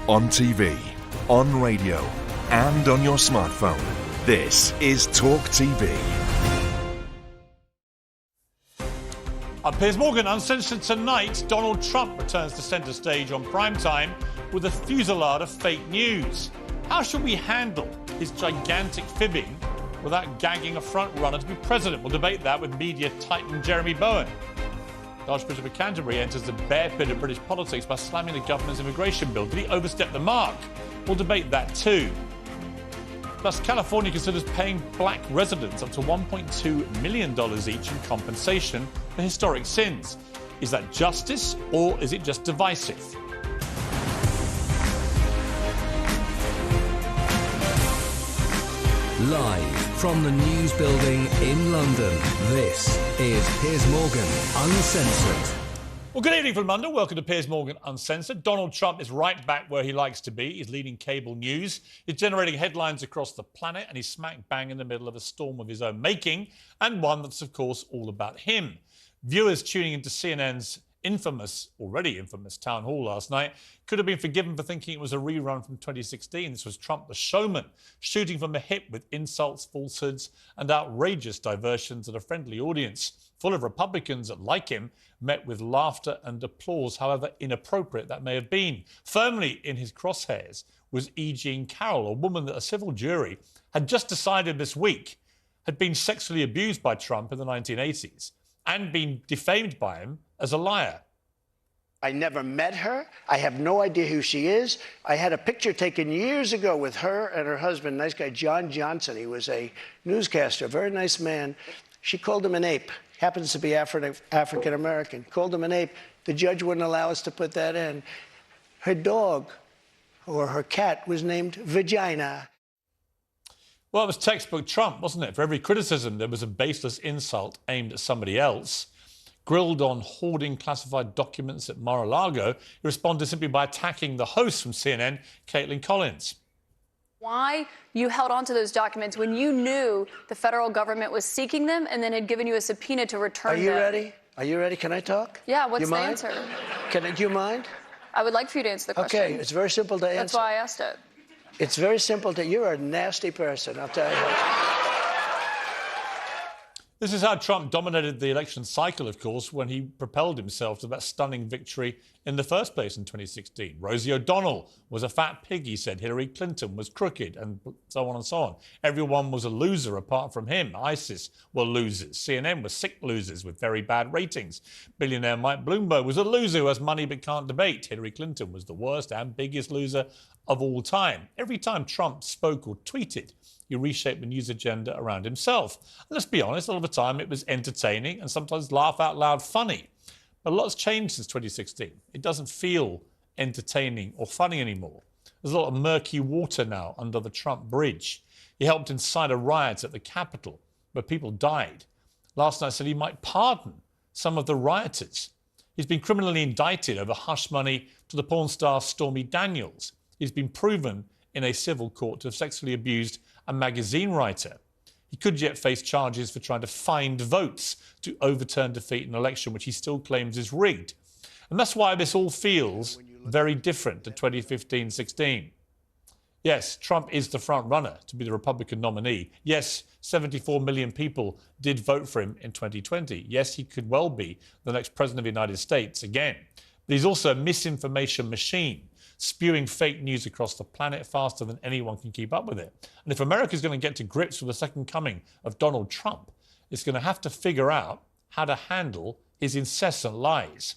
on TV, on radio, and on your smartphone. This is Talk TV. I'm Piers Morgan. Uncensored tonight, Donald Trump returns to centre stage on primetime with a fusillade of fake news. How should we handle his gigantic fibbing without gagging a front-runner to be president? We'll debate that with media titan Jeremy Bowen. The Archbishop of Canterbury enters the bear pit of British politics by slamming the government's immigration bill. Did he overstep the mark? We'll debate that too. Plus, California considers paying black residents up to $1.2 million each in compensation for historic sins. Is that justice or is it just divisive? Live from the News Building in London, this is Piers Morgan Uncensored. Well, good evening from London. Welcome to Piers Morgan Uncensored. Donald Trump is right back where he likes to be. He's leading cable news. He's generating headlines across the planet, and he's smack bang in the middle of a storm of his own making, and one that's, of course, all about him. Viewers tuning into CNN's already infamous town hall last night could have been forgiven for thinking it was a rerun from 2016. This was Trump the showman, shooting from the hip with insults, falsehoods, and outrageous diversions at a friendly audience full of Republicans that, like him, met with laughter and applause, however inappropriate that may have been. Firmly in his crosshairs was E. Jean Carroll, a woman that a civil jury had just decided this week had been sexually abused by Trump in the 1980s and been defamed by him as a liar. I never met her. I have no idea who she is. I had a picture taken years ago with her and her husband, nice guy, John Johnson. He was a newscaster, very nice man. She called him an ape. Happens to be African-American. Called him an ape. The judge wouldn't allow us to put that in. Her dog, or her cat, was named Vagina. Well, it was textbook Trump, wasn't it? For every criticism, there was a baseless insult aimed at somebody else. Grilled on hoarding classified documents at Mar-a-Lago, he responded simply by attacking the host from CNN, Caitlin Collins. Why you held on to those documents when you knew the federal government was seeking them and then had given you a subpoena to return them. Are you ready? Are you ready? Can I talk? Yeah, what's you the mind? answer? Do you mind? I would like for you to answer the question. Okay, it's very simple to answer. That's why I asked it. It's very simple you're a nasty person, I'll tell you. This is how Trump dominated the election cycle, of course, when he propelled himself to that stunning victory in the first place in 2016. Rosie O'Donnell was a fat pig, he said. Hillary Clinton was crooked, and so on and so on. Everyone was a loser apart from him. ISIS were losers. CNN were sick losers with very bad ratings. Billionaire Mike Bloomberg was a loser who has money but can't debate. Hillary Clinton was the worst and biggest loser of all time. Every time Trump spoke or tweeted, he reshaped the news agenda around himself. And let's be honest, a lot of the time it was entertaining and sometimes laugh out loud funny. But a lot's changed since 2016. It doesn't feel entertaining or funny anymore. There's a lot of murky water now under the Trump bridge. He helped incite a riot at the Capitol where people died. Last night said he might pardon some of the rioters. He's been criminally indicted over hush money to the porn star Stormy Daniels. He's been proven in a civil court to have sexually abused a magazine writer. He could yet face charges for trying to find votes to overturn defeat in an election which he still claims is rigged. And that's why this all feels very different to 2015-16. Yes, Trump is the front runner to be the Republican nominee. Yes, 74 million people did vote for him in 2020. Yes, he could well be the next president of the United States again. But he's also a misinformation machine, spewing fake news across the planet faster than anyone can keep up with it. And if America's going to get to grips with the second coming of Donald Trump, it's going to have to figure out how to handle his incessant lies.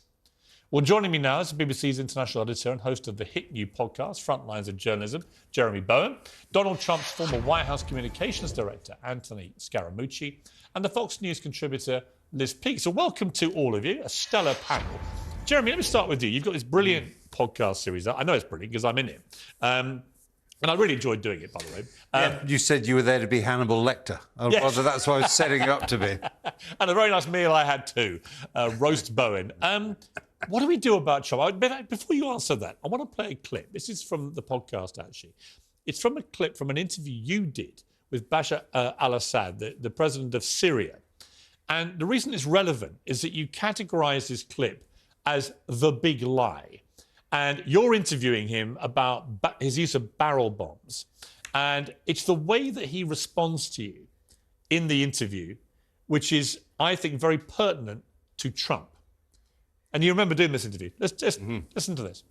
Well, joining me now is the BBC's international editor and host of the hit new podcast, Frontlines of Journalism, Jeremy Bowen, Donald Trump's former White House communications director, Anthony Scaramucci, and the Fox News contributor, Liz Peake. So welcome to all of you, a stellar panel. Jeremy, let me start with you. You've got this brilliant podcast series. I know it's brilliant because I'm in it. And I really enjoyed doing it, by the way. You said you were there to be Hannibal Lecter. Yes. Rather, that's what I was setting you up to be. And a very nice meal I had too, roast Bowen. What do we do about Trump? Before you answer that, I want to play a clip. This is from the podcast, actually. It's from a clip from an interview you did with Bashar al-Assad, the president of Syria. And the reason it's relevant is that you categorise this clip as the big lie. And you're interviewing him about his use of barrel bombs. And it's the way that he responds to you in the interview, which is, I think, very pertinent to Trump. And you remember doing this interview. Let's just listen to this.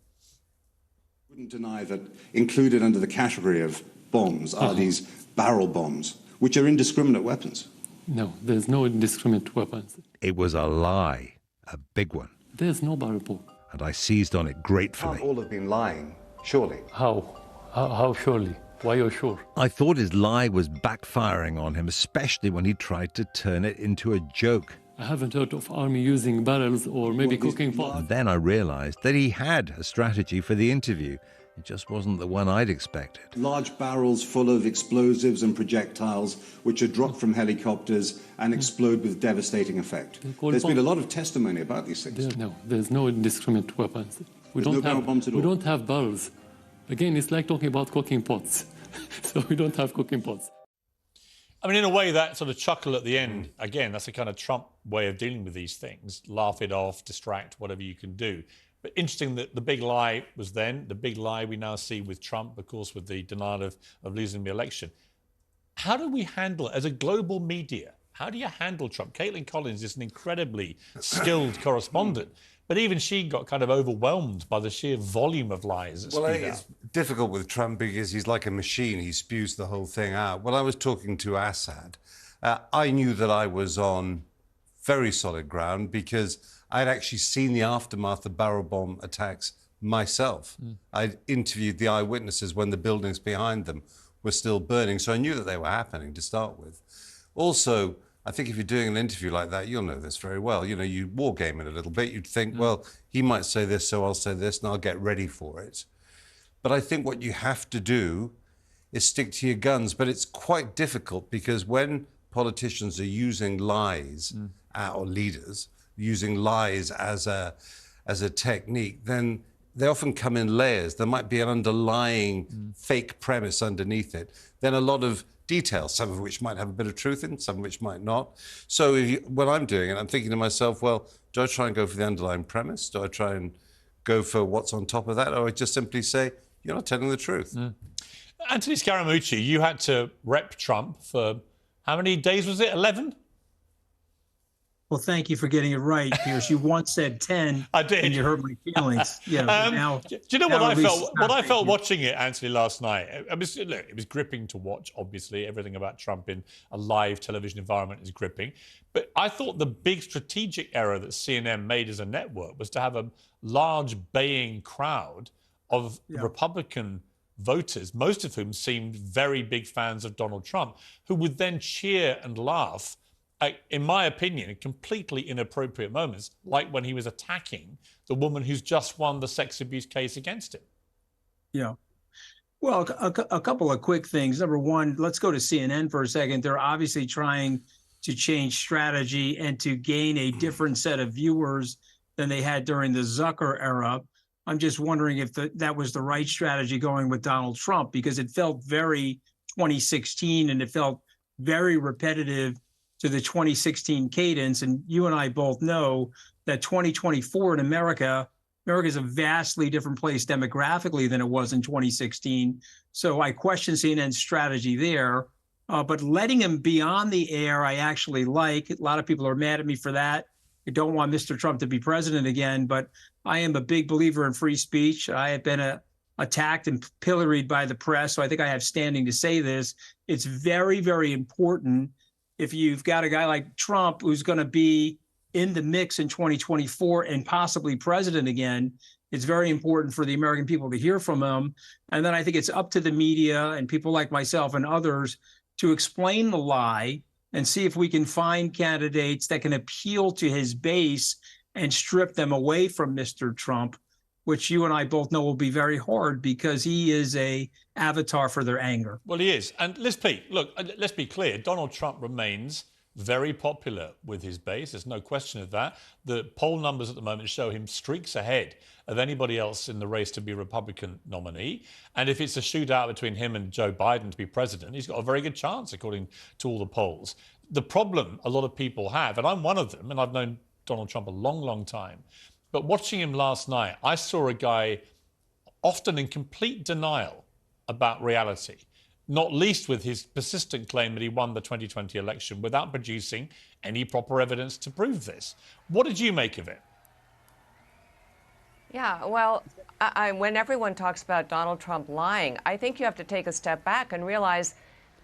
Wouldn't deny that included under the category of bombs are these barrel bombs, which are indiscriminate weapons. No, there's no indiscriminate weapons. It was a lie, a big one. There's no barrel bomb. And I seized on it gratefully. Can't all have been lying, surely. How surely? Why you're sure? I thought his lie was backfiring on him, especially when he tried to turn it into a joke. I haven't heard of army using barrels or maybe cooking pots. And then I realized that he had a strategy for the interview. It just wasn't the one I'd expected. Large barrels full of explosives and projectiles, which are dropped from helicopters and explode with devastating effect. There's been a lot of testimony about these things. There's no indiscriminate weapons. There's no barrel bombs at all. We don't have barrels. Again, it's like talking about cooking pots. So we don't have cooking pots. I mean, in a way, that sort of chuckle at the end, again, that's a kind of Trump way of dealing with these things. Laugh it off, distract, whatever you can do. But interesting that the big lie was then, the big lie we now see with Trump, of course, with the denial of losing the election. How do we handle it as a global media? How do you handle Trump? Caitlin Collins is an incredibly skilled correspondent, but even she got kind of overwhelmed by the sheer volume of lies that spewed out. It's difficult with Trump because he's like a machine. He spews the whole thing out. When I was talking to Assad, I knew that I was on very solid ground because I'd actually seen the aftermath of barrel bomb attacks myself. I'd interviewed the eyewitnesses when the buildings behind them were still burning, so I knew that they were happening to start with. Also, I think if you're doing an interview like that, you'll know this very well. You know, you wargame it a little bit. You'd think, well, he might say this, so I'll say this, and I'll get ready for it. But I think what you have to do is stick to your guns. But it's quite difficult because when politicians are using lies, or leaders using lies as a technique, then they often come in layers. There might be an underlying fake premise underneath it. Then a lot of details, some of which might have a bit of truth in, some of which might not. So when I'm doing it, I'm thinking to myself, well, do I try and go for the underlying premise? Do I try and go for what's on top of that? Or I just simply say, you're not telling the truth. Anthony Scaramucci, you had to rep Trump for how many days was it? 11? Well, thank you for getting it right, Piers. You once said 10. I did. And you hurt my feelings. Yeah. Now, do you know what I felt? What I felt watching it, Anthony, last night. It was gripping to watch. Obviously, everything about Trump in a live television environment is gripping. But I thought the big strategic error that CNN made as a network was to have a large baying crowd of Republican voters, most of whom seemed very big fans of Donald Trump, who would then cheer and laugh in my opinion, in completely inappropriate moments, like when he was attacking the woman who's just won the sex abuse case against him. Yeah. Well, a couple of quick things. Number one, let's go to CNN for a second. They're obviously trying to change strategy and to gain a different set of viewers than they had during the Zucker era. I'm just wondering if that was the right strategy going with Donald Trump, because it felt very 2016 and it felt very repetitive to the 2016 cadence. And you and I both know that 2024 in America is a vastly different place demographically than it was in 2016. So I question CNN's strategy there. But letting him be on the air, I actually like. A lot of people are mad at me for that. I don't want Mr. Trump to be president again, but I am a big believer in free speech. I have been attacked and pilloried by the press, so I think I have standing to say this. It's very, very important if you've got a guy like Trump who's going to be in the mix in 2024 and possibly president again. It's very important for the American people to hear from him. And then I think it's up to the media and people like myself and others to explain the lie and see if we can find candidates that can appeal to his base and strip them away from Mr. Trump, which you and I both know will be very hard because he is a avatar for their anger. Well, he is. And let's be clear, Donald Trump remains very popular with his base. There's no question of that. The poll numbers at the moment show him streaks ahead of anybody else in the race to be a Republican nominee. And if it's a shootout between him and Joe Biden to be president, he's got a very good chance, according to all the polls. The problem a lot of people have, and I'm one of them, and I've known Donald Trump a long, long time, but watching him last night, I saw a guy often in complete denial about reality, not least with his persistent claim that he won the 2020 election without producing any proper evidence to prove this. What did you make of it? Yeah, well, when everyone talks about Donald Trump lying, I think you have to take a step back and realize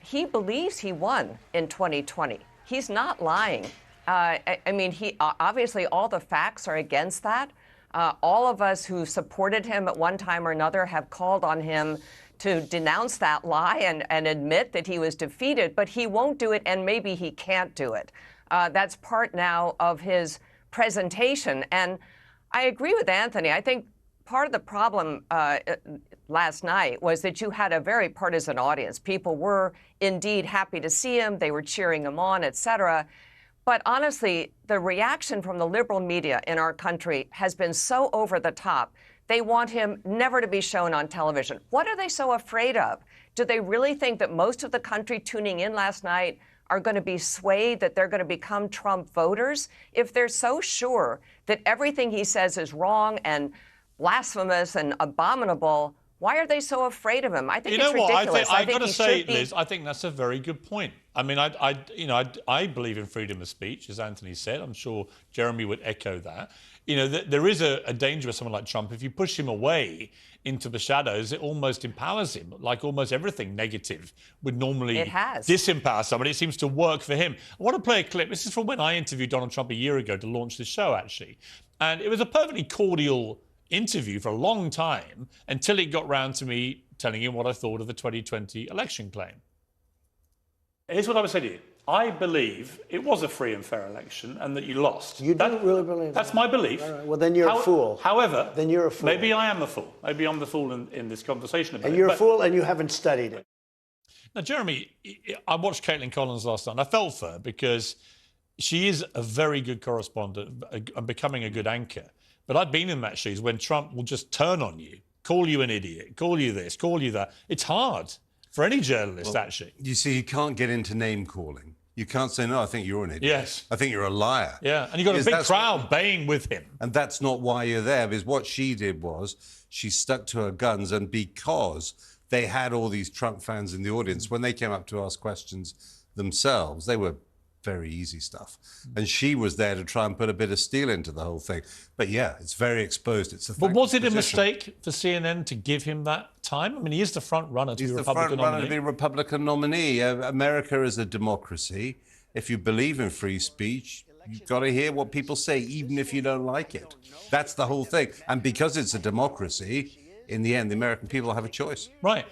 he believes he won in 2020. He's not lying. I mean, obviously all the facts are against that. All of us who supported him at one time or another have called on him to denounce that lie and admit that he was defeated, but he won't do it, and maybe he can't do it. That's part now of his presentation. And I agree with Anthony. I think part of the problem last night was that you had a very partisan audience. People were indeed happy to see him. They were cheering him on, et cetera. But honestly, the reaction from the liberal media in our country has been so over the top. They want him never to be shown on television. What are they so afraid of? Do they really think that most of the country tuning in last night are going to be swayed, that they're going to become Trump voters? If they're so sure that everything he says is wrong and blasphemous and abominable, why are they so afraid of him? I think it's ridiculous. I've got to say, Liz, I think that's a very good point. I mean, I believe in freedom of speech, as Anthony said. I'm sure Jeremy would echo that. You know, there is a danger with someone like Trump. If you push him away into the shadows, it almost empowers him, like almost everything negative would normally disempower somebody. It seems to work for him. I want to play a clip. This is from when I interviewed Donald Trump a year ago to launch this show, actually. And it was a perfectly cordial interview for a long time until it got round to me telling him what I thought of the 2020 election claim. Here's what I would say to you. I believe it was a free and fair election and that you lost. You don't really believe that? That's my belief. All right. Well, then you're a fool. However, then you're a fool. Maybe I am a fool. Maybe I'm the fool in this conversation about it. And you're a fool and you haven't studied it. Now, Jeremy, I watched Caitlin Collins last night and I felt for her because she is a very good correspondent and becoming a good anchor. But I've been in that shoes when Trump will just turn on you, call you an idiot, call you this, call you that. It's hard for any journalist, actually. You see, you can't get into name calling. You can't say, no, I think you're an idiot. Yes. I think you're a liar. Yeah, and you've got a big crowd baying with him. And that's not why you're there, because what she did was she stuck to her guns, and because they had all these Trump fans in the audience, when they came up to ask questions themselves, they were very easy stuff. And she was there to try and put a bit of steel into the whole thing. But yeah, it's very exposed. It's a But was it a mistake for CNN to give him that time? I mean, he is the front runner to be Republican nominee. He's the front runner to be Republican nominee. America is a democracy. If you believe in free speech, you've got to hear what people say, even if you don't like it. That's the whole thing. And because it's a democracy, in the end, the American people have a choice. Right.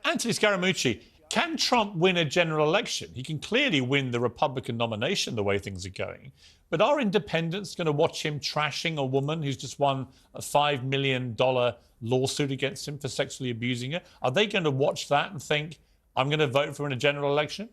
Anthony Scaramucci, can Trump win a general election? He can clearly win the Republican nomination the way things are going. But are independents going to watch him trashing a woman who's just won a $5 million lawsuit against him for sexually abusing her? Are they going to watch that and think, I'm going to vote for him in a general election?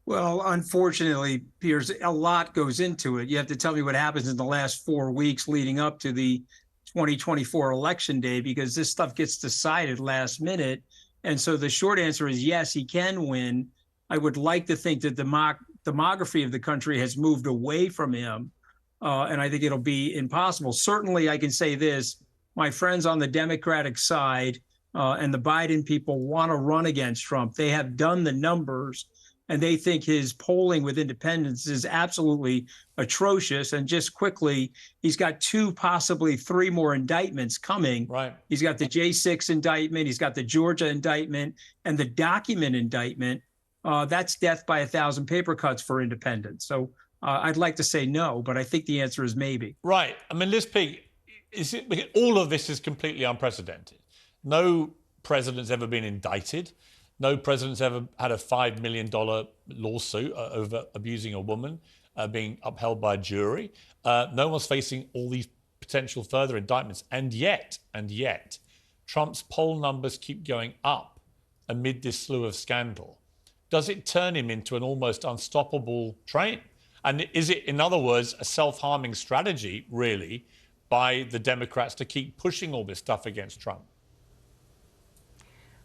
Well, unfortunately, Piers, a lot goes into it. You have to tell me what happens in the last 4 weeks leading up to the 2024 election day, because this stuff gets decided last minute. And so the short answer is yes, he can win. I would like to think that the demography of the country has moved away from him. And I think it'll be impossible. Certainly, I can say this. My friends on the Democratic side and the Biden people want to run against Trump. They have done the numbers, and they think his polling with independents is absolutely atrocious. And just quickly, he's got 2, possibly 3 more indictments coming. Right. He's got the J6 indictment, he's got the Georgia indictment, and the document indictment. That's death by 1,000 paper cuts for independents. So I'd like to say no, but I think the answer is maybe. Right. I mean, Liz Peake, all of this is completely unprecedented. No president's ever been indicted. No president's ever had a $5 million lawsuit over abusing a woman being upheld by a jury. No one's facing all these potential further indictments. And yet, Trump's poll numbers keep going up amid this slew of scandal. Does it turn him into an almost unstoppable train? And is it, in other words, a self-harming strategy, really, by the Democrats to keep pushing all this stuff against Trump?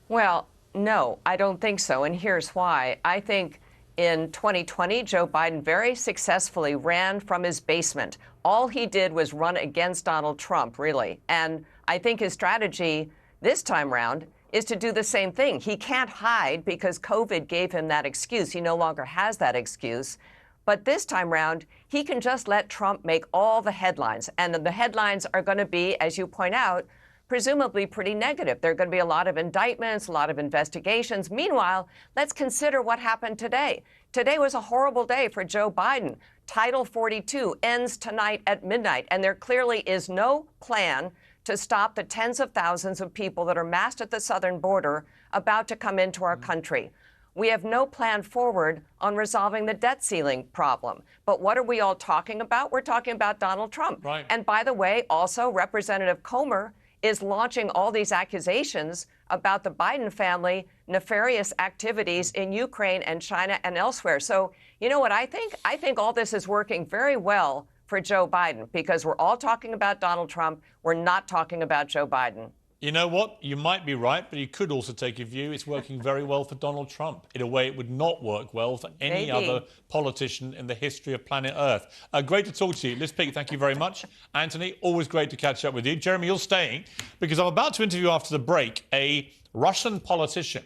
Well, no, I don't think so. And here's why. I think In 2020, Joe Biden very successfully ran from his basement. All he did was run against Donald Trump, really. And I think his strategy this time round is to do the same thing. He can't hide because COVID gave him that excuse. He no longer has that excuse. But this time round, he can just let Trump make all the headlines. And the headlines are going to be, as you point out, presumably pretty negative. There are going to be a lot of indictments, a lot of investigations. Meanwhile, let's consider what happened today. Today was a horrible day for Joe Biden. Title 42 ends tonight at midnight, and there clearly is no plan to stop the tens of thousands of people that are massed at the southern border about to come into our country. We have no plan forward on resolving the debt ceiling problem. But what are we all talking about? We're talking about Donald Trump. Right. And by the way, also Representative Comer is launching all these accusations about the Biden family nefarious activities in Ukraine and China and elsewhere. So you know what I think? I think all this is working very well for Joe Biden because we're all talking about Donald Trump. We're not talking about Joe Biden. You know what? You might be right, but you could also take a view it's working very well for Donald Trump in a way it would not work well for any other politician in the history of planet Earth. Great to talk to you. Liz Peek, thank you very much. Anthony, always great to catch up with you. Jeremy, you're staying because I'm about to interview after the break a Russian politician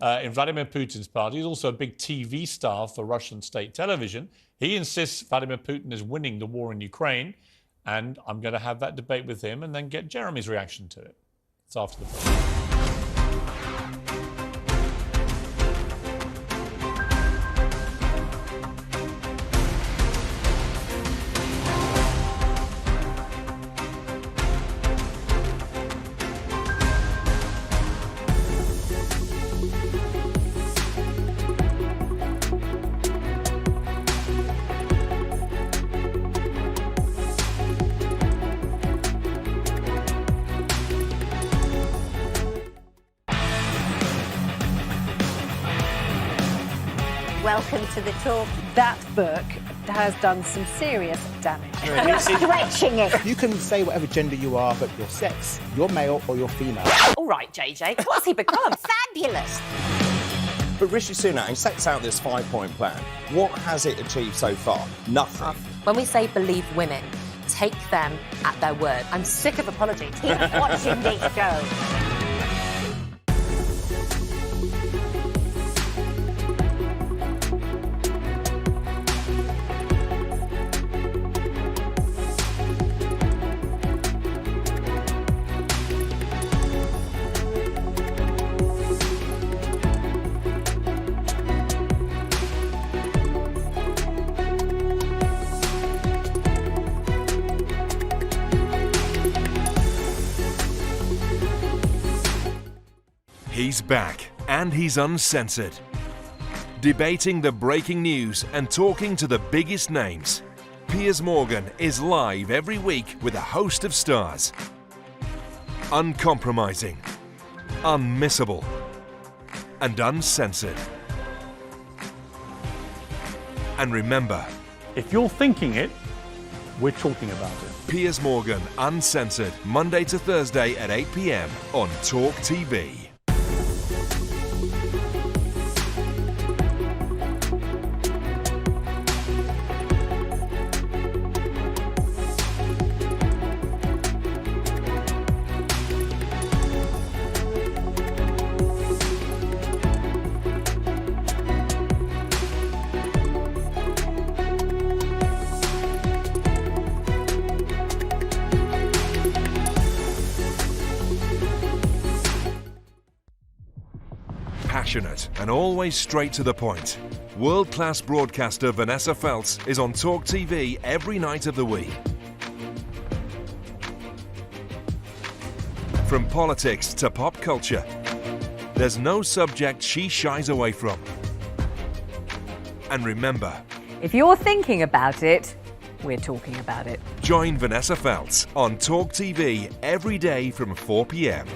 in Vladimir Putin's party. He's also a big TV star for Russian state television. He insists Vladimir Putin is winning the war in Ukraine, and I'm going to have that debate with him and then get Jeremy's reaction to it. It's after the break. Welcome to the talk. That book has done some serious damage. Stretching it. You can say whatever gender you are, but your sex, you're male or you're female. All right, JJ, what's he become? Fabulous. But Rishi Sunak, he sets out this 5-point plan. What has it achieved so far? Nothing. When we say believe women, take them at their word. I'm sick of apologies. Keep watching this show. He's back, and he's uncensored. Debating the breaking news and talking to the biggest names. Piers Morgan is live every week with a host of stars. Uncompromising, unmissable, and uncensored. And remember, if you're thinking it, we're talking about it. Piers Morgan, Uncensored, Monday to Thursday at 8 p.m. on Talk TV. Passionate and always straight to the point. World-class broadcaster Vanessa Feltz is on Talk TV every night of the week. From politics to pop culture, there's no subject she shies away from. And remember, If you're thinking about it, we're talking about it. Join Vanessa Feltz on Talk TV every day from 4 p.m.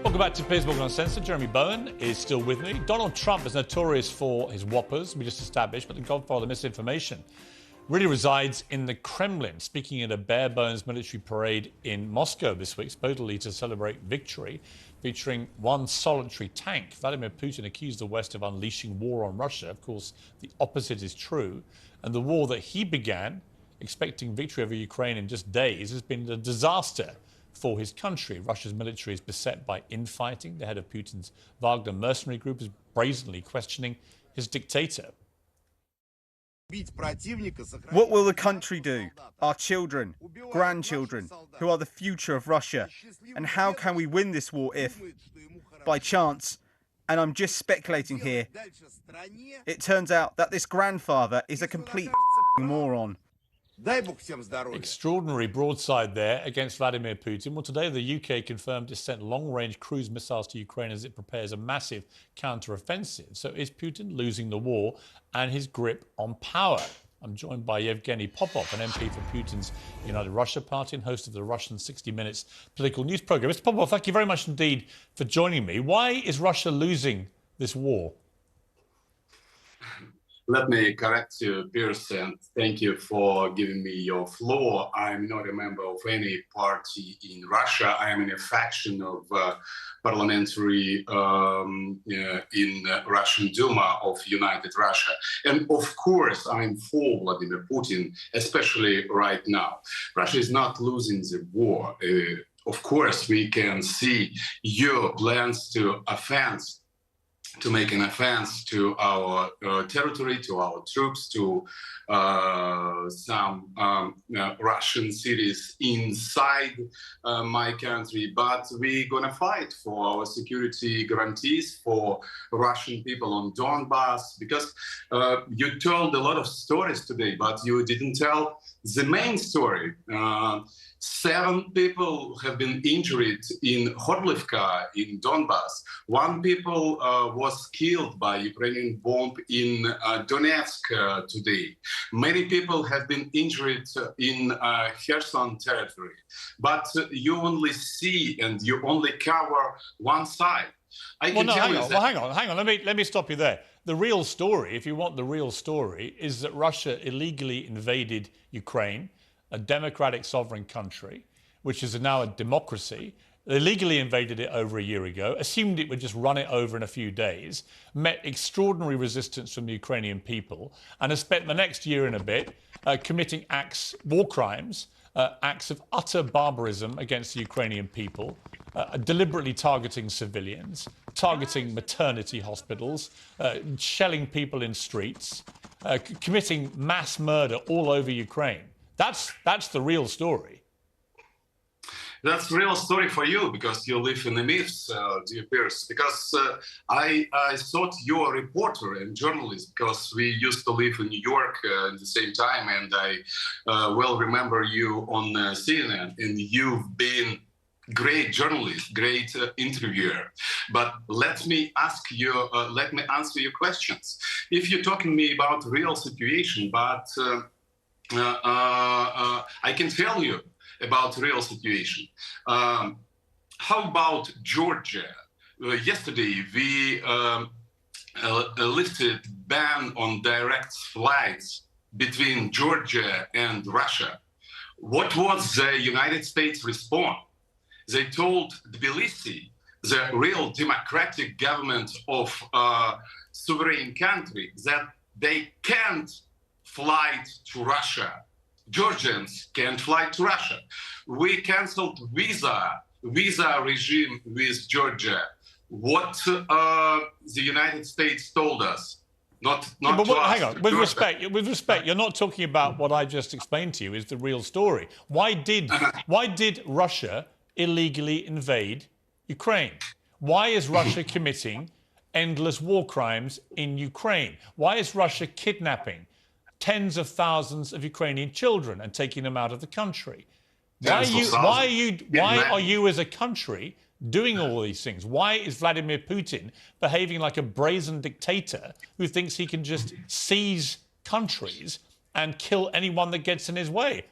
Welcome back to Piers Morgan Uncensored. Jeremy Bowen is still with me. Donald Trump is notorious for his whoppers, we just established, but the godfather of misinformation really resides in the Kremlin, speaking at a bare-bones military parade in Moscow this week, supposedly to celebrate victory, featuring one solitary tank. Vladimir Putin accused the West of unleashing war on Russia. Of course, the opposite is true. And the war that he began, expecting victory over Ukraine in just days, has been a disaster for his country. Russia's military is beset by infighting. The head of Putin's Wagner mercenary group is brazenly questioning his dictator. What will the country do? Our children, grandchildren, who are the future of Russia? And how can we win this war if, by chance, and I'm just speculating here, it turns out that this grandfather is a complete moron? Extraordinary broadside there against Vladimir Putin. Well, today the UK confirmed it sent long-range cruise missiles to Ukraine as it prepares a massive counter-offensive. So is Putin losing the war and his grip on power? I'm joined by Yevgeny Popov, an MP for Putin's United Russia Party and host of the Russian 60 Minutes political news programme. Mr. Popov, thank you very much indeed for joining me. Why is Russia losing this war? Let me correct you, Piers, and thank you for giving me your floor. I'm not a member of any party in Russia. I am in a faction of parliamentary in Russian Duma of United Russia. And of course, I'm for Vladimir Putin, especially right now. Russia is not losing the war. Of course, we can see your plans to make an offense to our territory, to our troops, to some Russian cities inside my country. But we're going to fight for our security guarantees for Russian people on Donbass, because you told a lot of stories today, but you didn't tell the main story. 7 people have been injured in Horlivka in Donbass. 1 people was killed by Ukrainian bomb in Donetsk today. Many people have been injured in Kherson territory. But you only see and you only cover one side. Hang on. Let me stop you there. The real story, if you want the real story, is that Russia illegally invaded Ukraine, a democratic sovereign country, which is now a democracy. They illegally invaded it over a year ago, assumed it would just run it over in a few days, met extraordinary resistance from the Ukrainian people, and has spent the next year and a bit committing war crimes, acts of utter barbarism against the Ukrainian people, deliberately targeting civilians, targeting maternity hospitals, shelling people in streets, committing mass murder all over Ukraine. That's the real story. That's the real story for you, because you live in the myths, dear Piers. Because I thought you're a reporter and journalist, because we used to live in New York at the same time, and I well remember you on CNN, and you've been great journalist, great interviewer. But let me answer your questions. If you're talking to me about real situation, but I can tell you about real situation. How about Georgia? Yesterday, we lifted ban on direct flights between Georgia and Russia. What was the United States response? They told Tbilisi, the real democratic government of a sovereign country, that they can't fly to Russia. Georgians can't fly to Russia. We canceled visa regime with Georgia. What the United States told us, hang on. With respect, you're not talking about what I just explained to you is the real story. Why did Russia illegally invade Ukraine? Why is Russia committing endless war crimes in Ukraine? Why is Russia kidnapping tens of thousands of Ukrainian children and taking them out of the country? Why are you as a country doing all these things? Why is Vladimir Putin behaving like a brazen dictator who thinks he can just seize countries and kill anyone that gets in his way?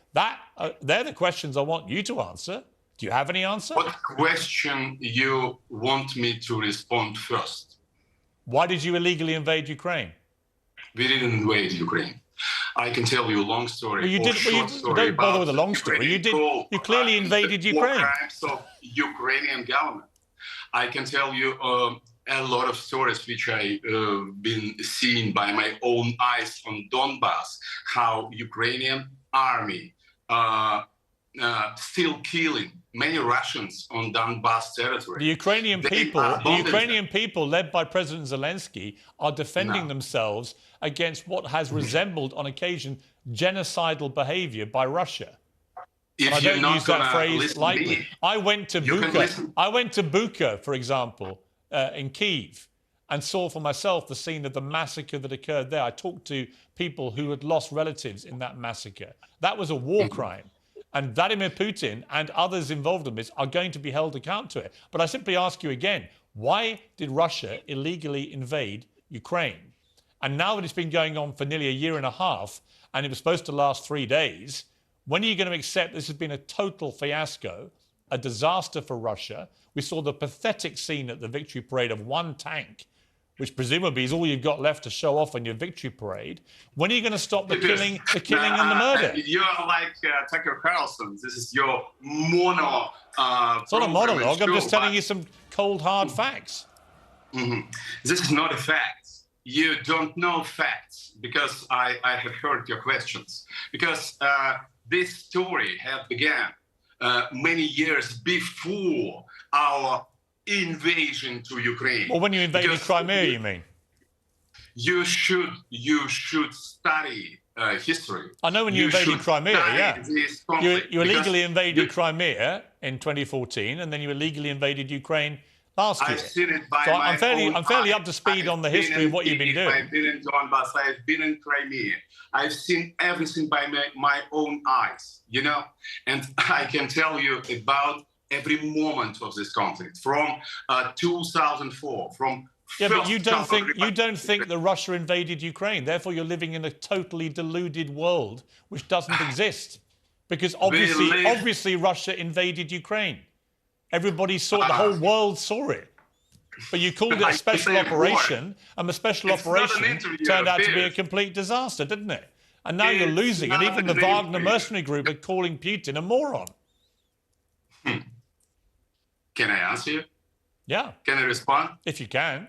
They're the questions I want you to answer. Do you have any answer? What question you want me to respond first? Why did you illegally invade Ukraine? We didn't invade Ukraine. I can tell you a long story. Well, you did. Don't bother with a long story. You clearly invaded Ukraine. Crimes of Ukrainian government. I can tell you a lot of stories which I been seeing by my own eyes on Donbass. How Ukrainian army still killing many Russians on Donbass territory. The Ukrainian people, led by President Zelensky, are defending themselves against what has resembled, on occasion, genocidal behavior by Russia. And I don't use that phrase lightly. I went to Bucha, for example, in Kyiv, and saw for myself the scene of the massacre that occurred there. I talked to people who had lost relatives in that massacre. That was a war crime. And Vladimir Putin and others involved in this are going to be held account to it. But I simply ask you again, why did Russia illegally invade Ukraine? And now that it's been going on for nearly a year and a half, and it was supposed to last 3 days, when are you going to accept this has been a total fiasco, a disaster for Russia? We saw the pathetic scene at the victory parade of one tank, which presumably is all you've got left to show off on your victory parade. When are you going to stop the killing and the murder? You're like Tucker Carlson. This is your mono. It's not a monologue. I'm just telling you some cold, hard facts. This is not a fact. You don't know facts because I have heard your questions. Because this story had began many years before our invasion to Ukraine. Well, when you invaded Crimea, you mean? You should study history. I know when you invaded Crimea, yeah. You illegally invaded Crimea in 2014, and then you illegally invaded Ukraine last year. I've seen it by I'm fairly up to speed on the history of what you've been doing. I've been in Donbass, I've been in Crimea. I've seen everything by my own eyes, you know? And I can tell you about every moment of this conflict from 2004, from but you don't think that Russia invaded Ukraine. Therefore, you're living in a totally deluded world which doesn't exist, because obviously Russia invaded Ukraine. Everybody saw it. The whole world saw it. But you called it a special operation, and the special operation turned out to be a complete disaster, didn't it? And now you're losing, and even the Wagner mercenary group are calling Putin a moron. Can I answer you? Yeah. Can I respond? If you can.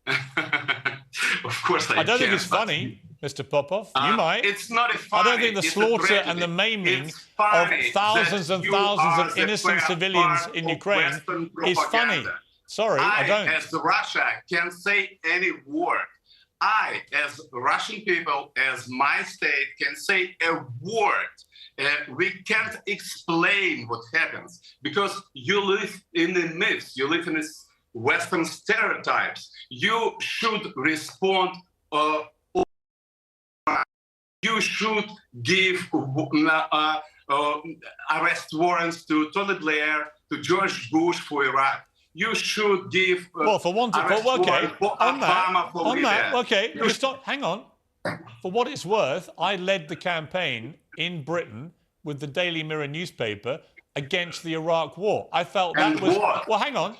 Of course I can. I don't think it's funny, Mr. Popov. You might. It's not funny. I don't think the slaughter and the maiming of thousands and thousands of innocent civilians in Ukraine is funny. Sorry, I don't. As Russia can say any word. I, as Russian people, as my state, can say a word. We can't explain what happens because you live in the myths, you live in this Western stereotypes. You should respond. You should give arrest warrants to Tony Blair, to George Bush for Iraq. You should give. Well, for one, hang on. For what it's worth, I led the campaign in Britain with the Daily Mirror newspaper against the Iraq war. I felt that was... Well, hang on.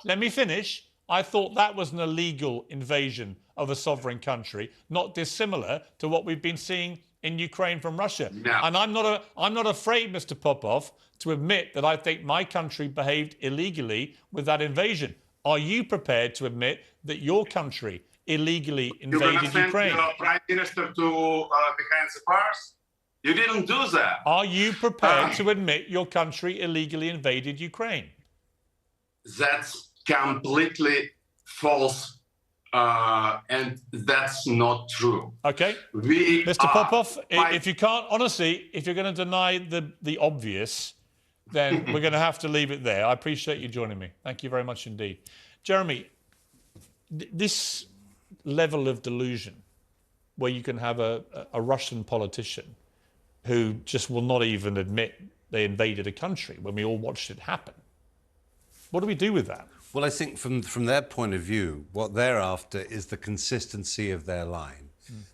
Let me finish. I thought that was an illegal invasion of a sovereign country, not dissimilar to what we've been seeing in Ukraine from Russia. No. And I'm not afraid, Mr. Popov, to admit that I think my country behaved illegally with that invasion. Are you prepared to admit that your country illegally invaded Ukraine? You're going to send your prime minister to behind the bars? You didn't do that. Are you prepared to admit your country illegally invaded Ukraine? That's completely false, and that's not true. Okay. Mr. Popov, if you can't, honestly, if you're going to deny the obvious, then we're going to have to leave it there. I appreciate you joining me. Thank you very much indeed. Jeremy, this level of delusion where you can have a Russian politician who just will not even admit they invaded a country when we all watched it happen. What do we do with that? Well, I think from their point of view, what they're after is the consistency of their line.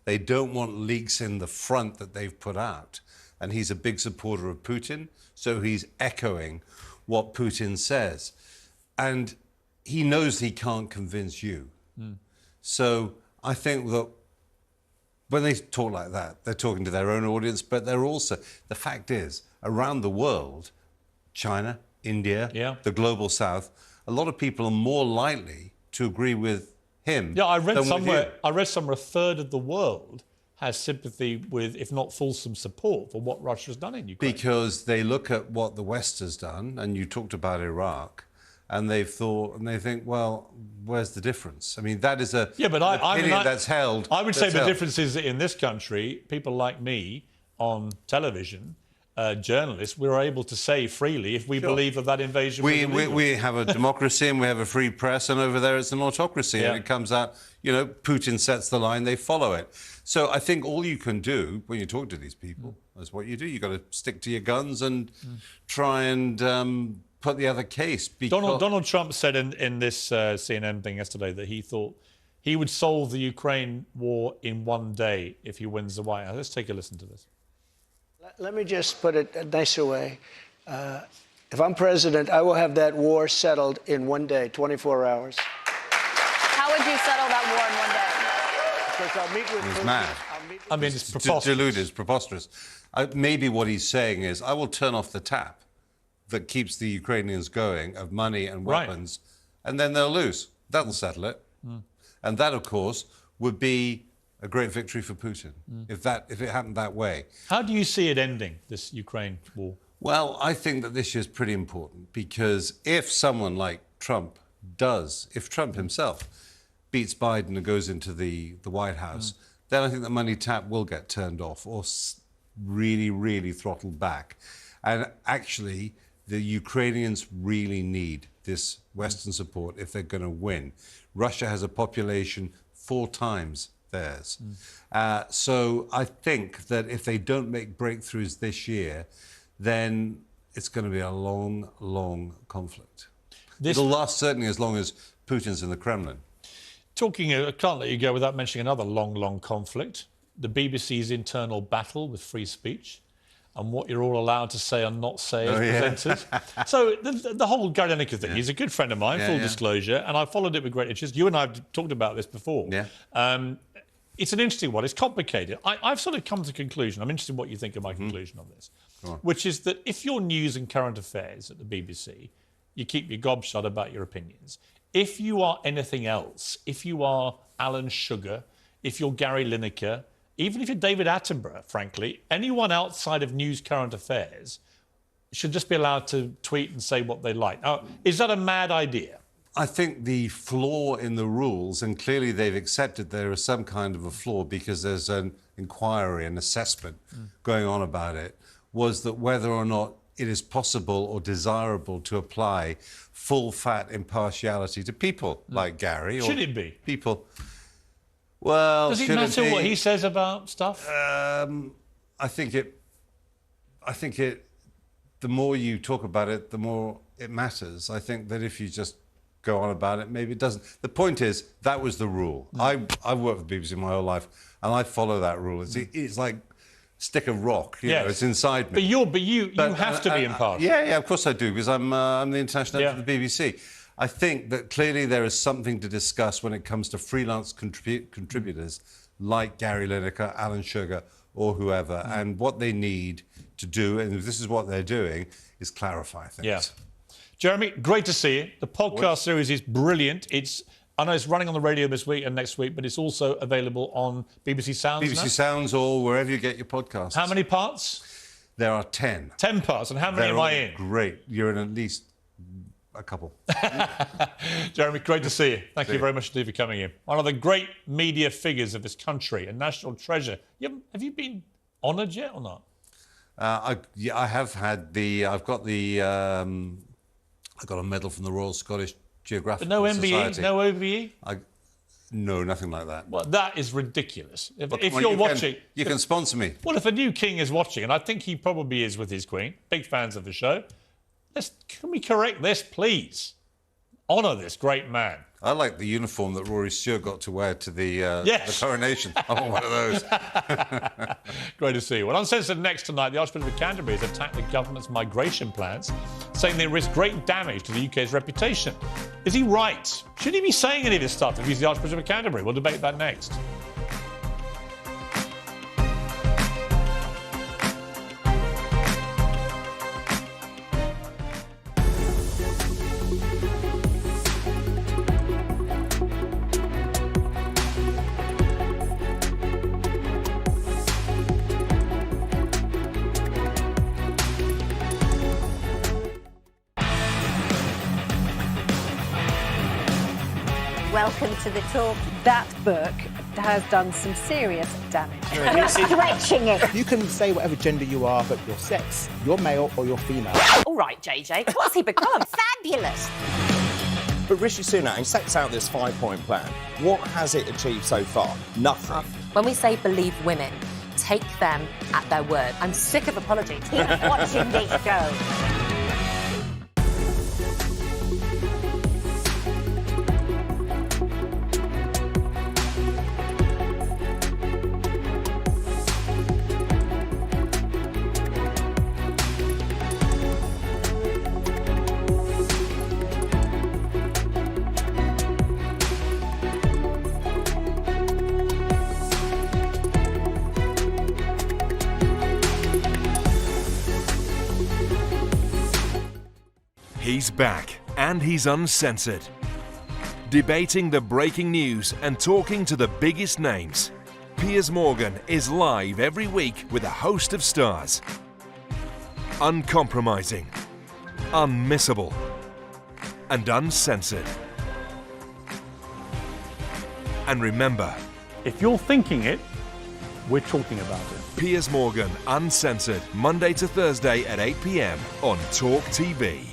They don't want leaks in the front that they've put out. and he's a big supporter of Putin, so he's echoing what Putin says. And he knows he can't convince you. So I think that when they talk like that, they're talking to their own audience, but they're also, the fact is, around the world, China, India, the global south, a lot of people are more likely to agree with him. Yeah, I read somewhere a third of the world has sympathy with, if not fulsome support for what Russia's done in Ukraine. Because they look at what the West has done, and you talked about Iraq, and they think, well, where's the difference? I mean, that is an opinion that's held. I would say the difference is that in this country, people like me on television, journalists, we're able to say freely if we believe that invasion was illegal. We have a democracy and we have a free press, and over there it's an autocracy. And it comes out, Putin sets the line, they follow it. So I think all you can do when you talk to these people is what you do. You've got to stick to your guns and try and put the other case. Donald Trump said in this CNN thing yesterday that he thought he would solve the Ukraine war in one day if he wins the White House. Let's take a listen to this. Let me just put it a nicer way. If I'm president, I will have that war settled in one day, 24 hours. How would you settle that war in one day? Because I'll meet with He's mad. I mean, it's preposterous. Deluded, it's preposterous. Maybe what he's saying is, I will turn off the tap that keeps the Ukrainians going of money and weapons, and then they'll lose. That'll settle it. And that, of course, would be a great victory for Putin, if it happened that way. How do you see it ending, this Ukraine war? Well, I think that this year is pretty important, because if someone like Trump if Trump himself beats Biden and goes into the White House, then I think the money tap will get turned off or really, really throttled back. And actually, the Ukrainians really need this Western support if they're going to win. Russia has a population 4 times theirs. So I think that if they don't make breakthroughs this year, then it's going to be a long, long conflict. It'll last certainly as long as Putin's in the Kremlin. I can't let you go without mentioning another long, long conflict. The BBC's internal battle with free speech and what you're all allowed to say and not say as presenters. So the whole Gary Lineker thing, he's a good friend of mine, full disclosure, and I followed it with great interest. You and I have talked about this before. It's an interesting one. It's complicated. I've sort of come to the conclusion, I'm interested in what you think of my conclusion on this, which is that if you're news and current affairs at the BBC, you keep your gob shut about your opinions. If you are anything else, if you are Alan Sugar, if you're Gary Lineker, even if you're David Attenborough, frankly, anyone outside of news current affairs should just be allowed to tweet and say what they like. Now, is that a mad idea? I think the flaw in the rules, and clearly they've accepted there is some kind of a flaw because there's an inquiry, an assessment going on about it, was that whether or not it is possible or desirable to apply full-fat impartiality to people like Gary. Should it be? People. Well, does it matter what he says about stuff? I think it. The more you talk about it, the more it matters. I think that if you just go on about it, maybe it doesn't. The point is that was the rule. I've worked with the BBC my whole life, and I follow that rule. It's like stick of rock. You know, it's inside me. But you have to be impartial. Yeah, of course I do, because I'm the international editor of the BBC. I think that clearly there is something to discuss when it comes to freelance contributors like Gary Lineker, Alan Sugar, or whoever, and what they need to do, and this is what they're doing, is clarify things. Yeah. Jeremy, great to see you. The podcast series is brilliant. I know it's running on the radio this week and next week, but it's also available on BBC Sounds BBC Sounds or wherever you get your podcasts. How many parts? There are 10. 10 parts. And how many am I in? Great. You're in at least a couple. Jeremy, great to see you. Thank you very much indeed for coming in. One of the great media figures of this country, a national treasure. Have you been honoured yet or not? I have had I've got I got a medal from the Royal Scottish Geographical Society. No OBE? No, nothing like that. Well, that is ridiculous. If you're watching... You can sponsor me. Well, if a new king is watching, and I think he probably is with his queen, big fans of the show, can we correct this, please? honour this great man. I like the uniform that Rory Stewart got to wear to the coronation. I want one of those. Great to see you. Well, Uncensored next tonight, the Archbishop of Canterbury has attacked the government's migration plans, saying they risk great damage to the UK's reputation. Is he right? Should he be saying any of this stuff if he's the Archbishop of Canterbury? We'll debate that next. Welcome to the talk. That book has done some serious damage. Stretching it. You can say whatever gender you are, but your sex, you're male or you're female. All right, JJ, what's he become? Fabulous. But Rishi Sunak, he sets out this 5-point plan. What has it achieved so far? Nothing. When we say believe women, take them at their word. I'm sick of apologies. Keep watching this go. He's back, and he's uncensored. Debating the breaking news and talking to the biggest names. Piers Morgan is live every week with a host of stars. Uncompromising, unmissable, and uncensored. And remember, if you're thinking it, we're talking about it. Piers Morgan, Uncensored, Monday to Thursday at 8 p.m. on Talk TV.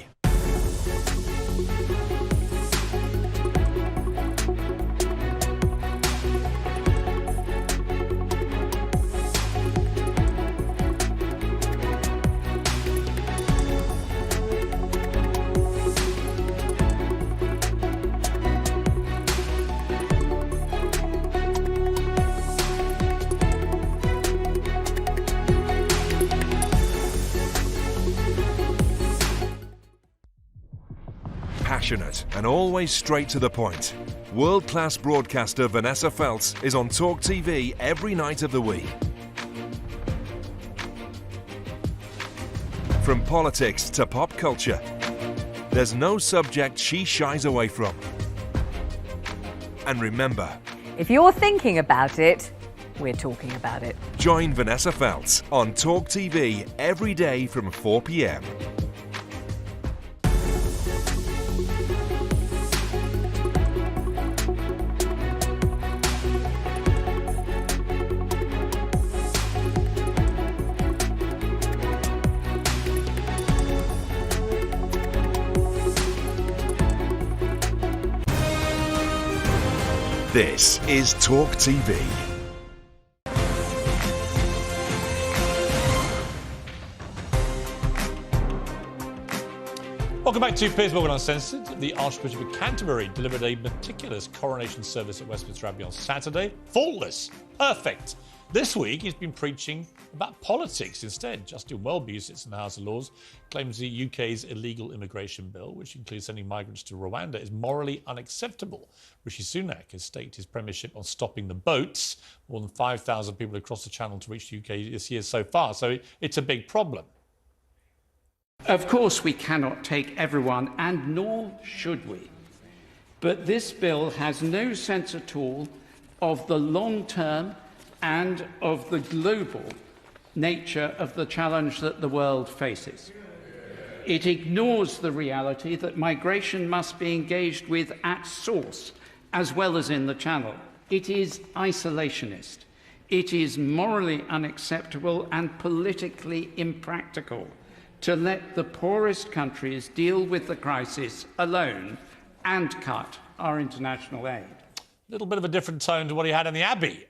Passionate and always straight to the point. World-class broadcaster Vanessa Feltz is on Talk TV every night of the week. From politics to pop culture, there's no subject she shies away from. And remember, If you're thinking about it, we're talking about it. join Vanessa Feltz on Talk TV every day from 4 p.m. This is Talk TV. Welcome back to Piers Morgan Uncensored. The Archbishop of Canterbury delivered a meticulous coronation service at Westminster Abbey on Saturday. Faultless. Perfect. This week, he's been preaching about politics instead. Justin Welby, who sits in the House of Lords, claims the UK's illegal immigration bill, which includes sending migrants to Rwanda, is morally unacceptable. Rishi Sunak has staked his premiership on stopping the boats. More than 5,000 people across the Channel to reach the UK this year so far, so it's a big problem. Of course, we cannot take everyone, and nor should we. But this bill has no sense at all of the long-term and of the global nature of the challenge that the world faces. It ignores the reality that migration must be engaged with at source, as well as in the Channel. It is isolationist. It is morally unacceptable and politically impractical to let the poorest countries deal with the crisis alone and cut our international aid. A little bit of a different tone to what he had in the Abbey.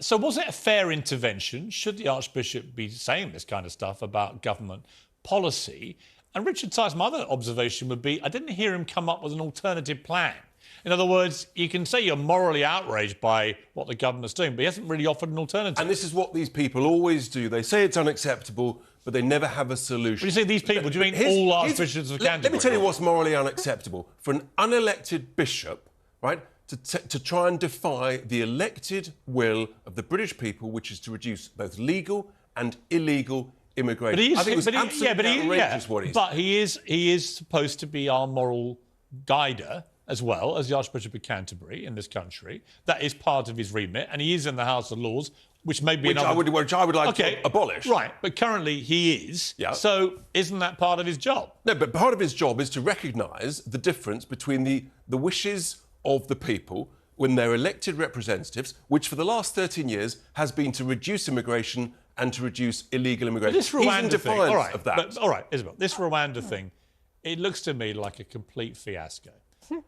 So was it a fair intervention? Should the Archbishop be saying this kind of stuff about government policy? And Richard Tice's other observation would be, I didn't hear him come up with an alternative plan. In other words, you can say you're morally outraged by what the government's doing, but he hasn't really offered an alternative. And this is what these people always do. They say it's unacceptable, but they never have a solution. When you say these people, do you mean all archbishops of Canterbury? Let me tell you what's morally unacceptable. For an unelected bishop, right, to try and defy the elected will of the British people, which is to reduce both legal and illegal immigration. I think it was absolutely outrageous what he said. But he is supposed to be our moral guider, as well as the Archbishop of Canterbury in this country. That is part of his remit, and he is in the House of Lords, which may be which I would like to abolish. Right, but currently he is. Yeah. So isn't that part of his job? No, but part of his job is to recognise the difference between the wishes of the people when they're elected representatives, which for the last 13 years has been to reduce immigration and to reduce illegal immigration. This Rwanda thing, all right, of that. All right, Isabel, this Rwanda thing, it looks to me like a complete fiasco.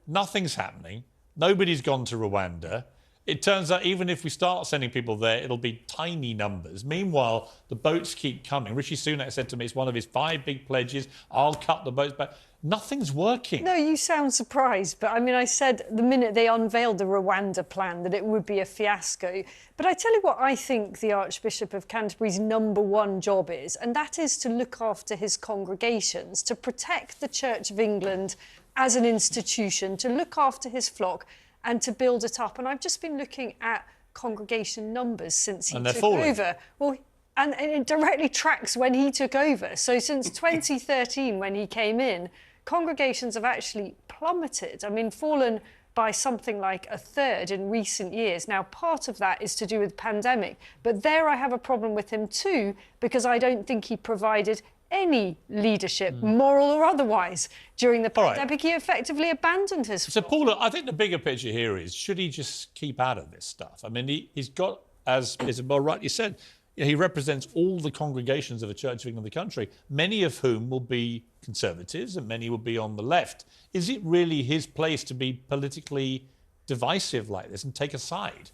Nothing's happening. Nobody's gone to Rwanda. It turns out even if we start sending people there, it'll be tiny numbers. Meanwhile, the boats keep coming. Rishi Sunak said to me, it's one of his 5 big pledges, I'll cut the boats back. Nothing's working. No, you sound surprised. But, I mean, I said the minute they unveiled the Rwanda plan that it would be a fiasco. But I tell you what I think the Archbishop of Canterbury's #1 job is, and that is to look after his congregations, to protect the Church of England as an institution, to look after his flock and to build it up. And I've just been looking at congregation numbers since he took over. Well, and it directly tracks when he took over. So since 2013, when he came in, congregations have actually plummeted. I mean, fallen by something like a third in recent years. Now, part of that is to do with the pandemic, but there I have a problem with him too, because I don't think he provided any leadership, moral or otherwise, during the pandemic. He effectively abandoned his flock. So, Paula, I think the bigger picture here is, should he just keep out of this stuff? I mean, he's got, as Isabel rightly said, he represents all the congregations of the Church of England, the country, many of whom will be Conservatives and many will be on the left. Is it really his place to be politically divisive like this and take a side?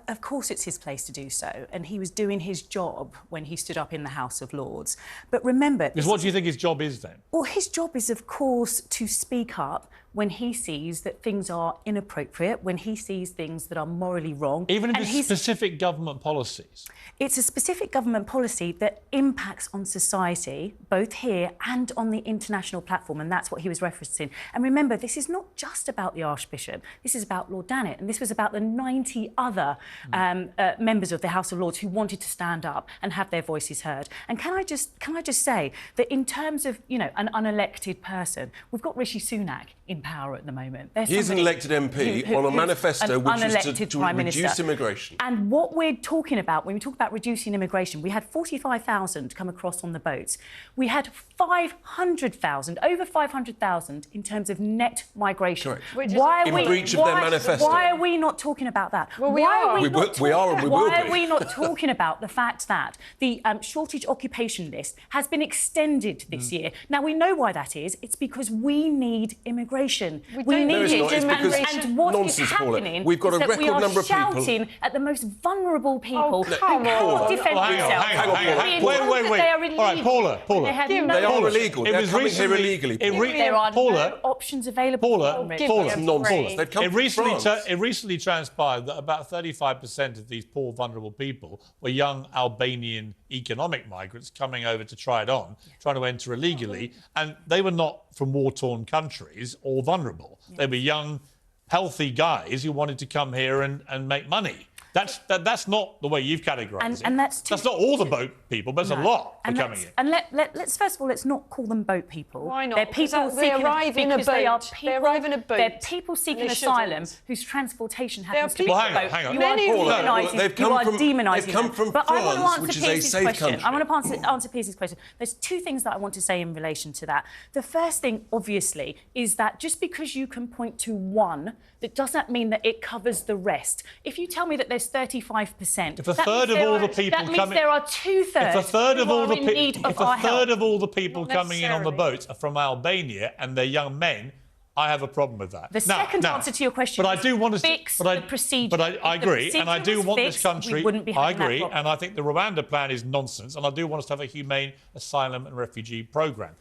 Of course it's his place to do so, and he was doing his job when he stood up in the House of Lords. But remember... Because what do you think his job is then? Well, his job is, of course, to speak up when he sees that things are inappropriate, when he sees things that are morally wrong. Even if it's specific government policies? It's a specific government policy that impacts on society, both here and on the international platform, and that's what he was referencing. And remember, this is not just about the Archbishop, this is about Lord Dannatt, and this was about the 90 other members of the House of Lords who wanted to stand up and have their voices heard. And can I just say that in terms of, you know, an unelected person, we've got Rishi Sunak in power at the moment. He's an elected MP on a manifesto which is to reduce immigration. And what we're talking about, when we talk about reducing immigration, we had 45,000 come across on the boats. We had 500,000, over 500,000 in terms of net migration. Correct. Why are we not talking about that? Well, Why are we not talking about the fact that the shortage occupation list has been extended this year? Now, we know why that is. It's because we need immigration. We need it. And what is happening We've got is a that we record are number of people shouting at the most vulnerable people who come cannot on. defend themselves. Hang on. They are illegal. All right, Paula. They are illegal. They're coming here illegally. There are no options available. Paula, nonsense. They've come it recently transpired that about 35% of these poor, vulnerable people were young Albanian economic migrants coming over to try it on, trying to enter illegally, and they were not from war-torn countries or vulnerable. They were young, healthy guys who wanted to come here and make money. That's not the way you've categorised it. And that's not all the boat people, but there's a lot and coming in. And let's first of all, let's not call them boat people. Why not? They're people They arrive in a boat. They arrive in a boat. They're people seeking asylum whose transportation happens to be Well, hang on. You are demonising them. from But I want to answer which is a Piers' safe question. country. I want to answer Piers' question. There's 2 things that I want to say in relation to that. The first thing, obviously, is that just because you can point to one, that doesn't mean that it covers the rest. If you tell me that there's 35%, if a third of all the people that means there are 2/3 if a third of all the people coming in on the boats are from Albania and they're young men, I have a problem with that. The second answer to your question, but I do want to fix the procedure. But I agree, and I do want this country. I agree, and I think the Rwanda plan is nonsense, and I do want us to have a humane asylum and refugee programme.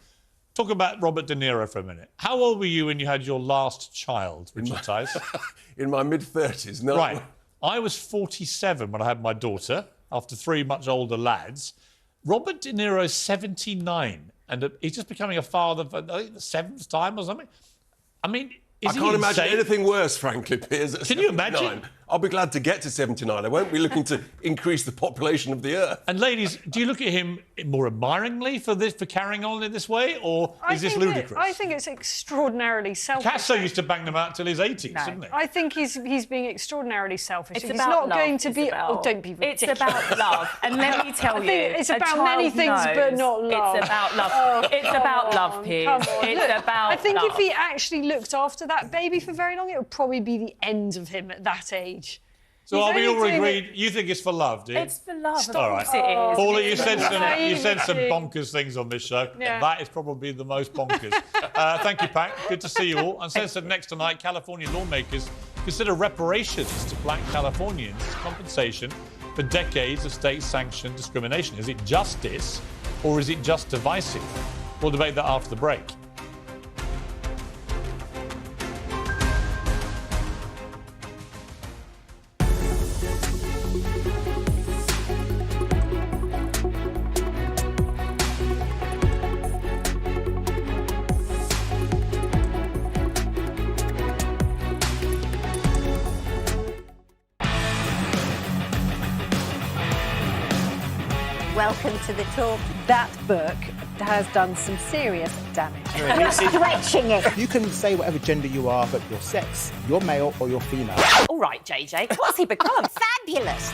talk about Robert De Niro for a minute. How old were you when you had your last child, Richard Tice? In my mid-30s. No. Right. I was 47 when I had my daughter, after 3 much older lads. Robert De Niro's 79, and he's just becoming a father for, I think, the 7th time or something. I mean, I can't imagine anything worse, frankly, Piers. Can you imagine? I'll be glad to get to 79. I won't be looking to increase the population of the Earth. And ladies, do you look at him more admiringly for carrying on in this way, or is this ludicrous? I think it's extraordinarily selfish. Casso used to bang them out till his 80s, didn't he? I think he's being extraordinarily selfish. It's he's about not love, going to be. Isabel. Oh, don't be ridiculous. It's about love, and let me tell you, it's about many things, but not love. It's about love. Oh, it's about love, Piers. Come on. It's Look, about I think love. if he actually looked after that baby for very long, it would probably be the end of him at that age. So are we all agreed? You think it's for love, do you? It's for love. All right. Of course it is. Paula, you said some bonkers things on this show. Yeah. That is probably the most bonkers. Thank you, Pat. Good to see you all. Uncensored next tonight, California lawmakers consider reparations to black Californians as compensation for decades of state-sanctioned discrimination. Is it justice or is it just divisive? We'll debate that after the break. Welcome to the talk. That book has done some serious damage. You're stretching it. You can say whatever gender you are, but your sex, you're male or you're female. All right, JJ, what's he become? Fabulous.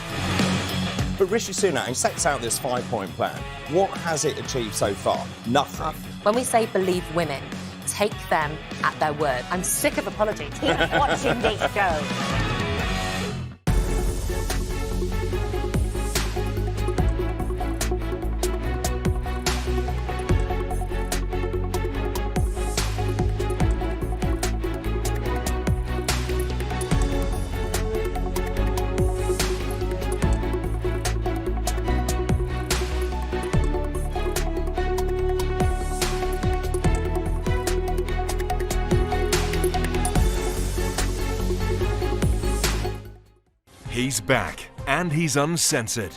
But Rishi Sunak, he sets out this 5-point plan. What has it achieved so far? Nothing. When we say believe women, take them at their word. I'm sick of apologies. Keep watching this show. He's back, and he's uncensored.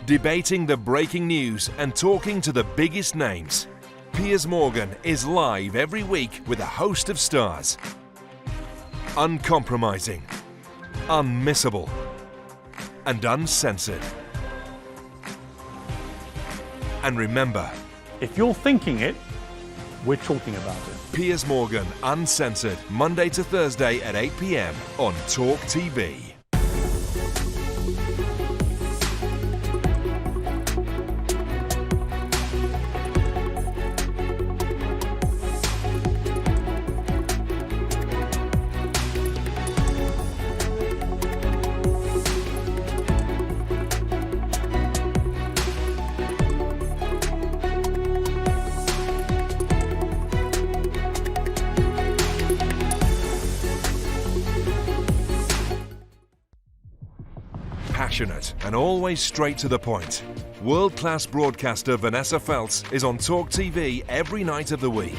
Debating the breaking news and talking to the biggest names. Piers Morgan is live every week with a host of stars. Uncompromising, unmissable, and uncensored. And remember, if you're thinking it, we're talking about it. Piers Morgan, Uncensored, Monday to Thursday at 8 p.m. on Talk TV. Passionate and always straight to the point. World-class broadcaster Vanessa Feltz is on Talk TV every night of the week.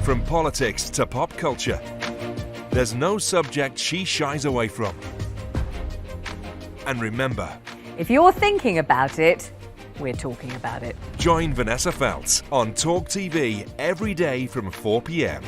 From politics to pop culture, there's no subject she shies away from. And remember, if you're thinking about it, we're talking about it. Join Vanessa Feltz on Talk TV every day from 4 p.m.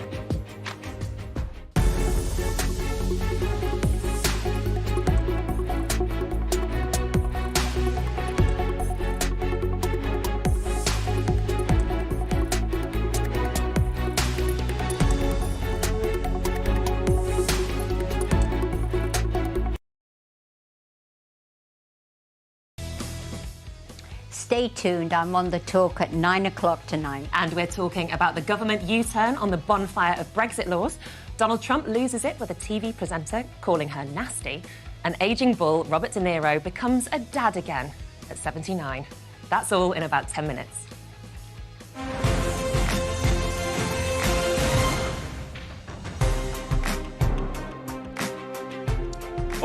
Stay tuned. I'm on the talk at 9 o'clock tonight. And we're talking about the government U-turn on the bonfire of Brexit laws. Donald Trump loses it with a TV presenter calling her nasty. An aging bull, Robert De Niro, becomes a dad again at 79. That's all in about 10 minutes.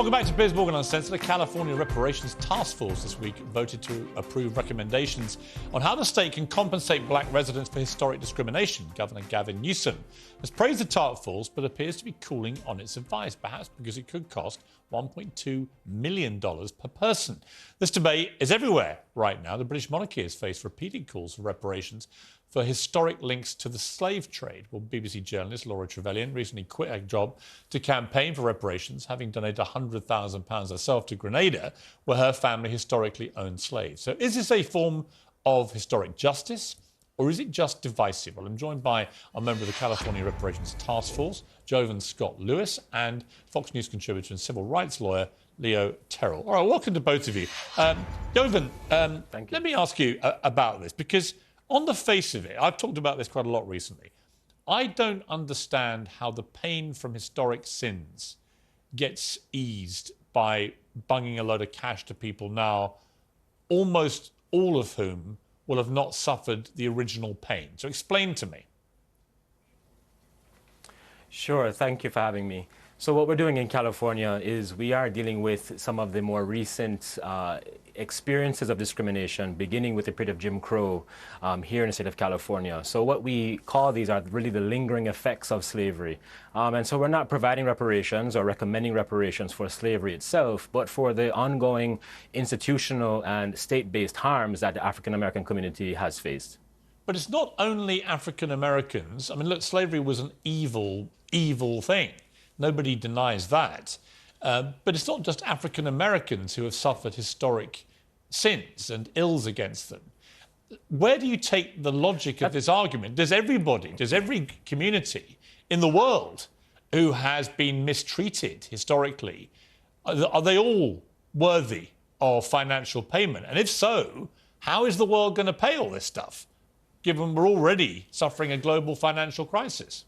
Welcome back to Piers Morgan Uncensored. The California Reparations Task Force this week voted to approve recommendations on how the state can compensate black residents for historic discrimination. Governor Gavin Newsom has praised the task force but appears to be cooling on its advice, perhaps because it could cost $1.2 million per person. This debate is everywhere right now. The British monarchy has faced repeated calls for reparations for historic links to the slave trade. Well, BBC journalist Laura Trevelyan recently quit her job to campaign for reparations, having donated £100,000 herself to Grenada, where her family historically owned slaves. So is this a form of historic justice, or is it just divisive? Well, I'm joined by a member of the California Reparations Task Force, Jovan Scott Lewis, and Fox News contributor and civil rights lawyer Leo Terrell. All right, welcome to both of you. Jovan, let me ask you about this, because on the face of it, I've talked about this quite a lot recently. I don't understand how the pain from historic sins gets eased by bunging a load of cash to people now, almost all of whom will have not suffered the original pain. So explain to me. Sure, thank you for having me. So what we're doing in California is we are dealing with some of the more recent experiences of discrimination, beginning with the period of Jim Crow here in the state of California. So what we call these are really the lingering effects of slavery. And so we're not providing reparations or recommending reparations for slavery itself, but for the ongoing institutional and state-based harms that the African-American community has faced. But it's not only African Americans. I mean, look, slavery was an evil, evil thing. Nobody denies that. But it's not just African Americans who have suffered historic sins and ills against them. Where do you take the logic of this argument? Does every community in the world who has been mistreated historically, are they all worthy of financial payment? And if so, how is the world going to pay all this stuff, given we're already suffering a global financial crisis?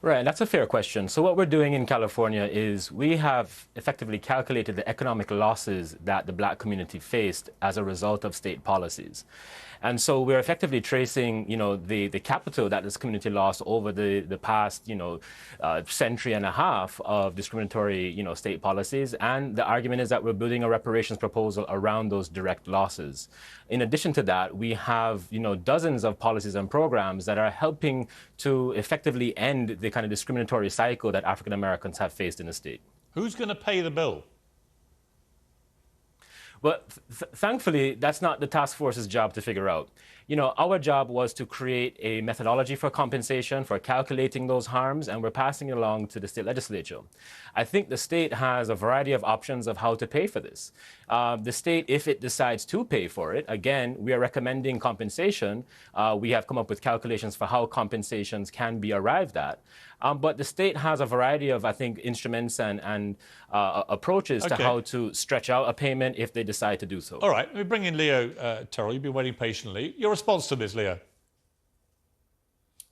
Right, that's a fair question. So what we're doing in California is we have effectively calculated the economic losses that the black community faced as a result of state policies. And so we're effectively tracing, the capital that this community lost over the past, century and a half of discriminatory, state policies. And the argument is that we're building a reparations proposal around those direct losses. In addition to that, we have, dozens of policies and programs that are helping to effectively end the kind of discriminatory cycle that African Americans have faced in the state. Who's going to pay the bill? But thankfully, that's not the task force's job to figure out. Our job was to create a methodology for compensation, for calculating those harms, and we're passing it along to the state legislature. I think the state has a variety of options of how to pay for this. The state, if it decides to pay for it, again, we are recommending compensation. We have come up with calculations for how compensations can be arrived at. But the state has a variety of, I think, instruments and approaches to how to stretch out a payment if they decide to do so. All right, let me bring in Leo Terrell. You've been waiting patiently. Your response to this, Leo?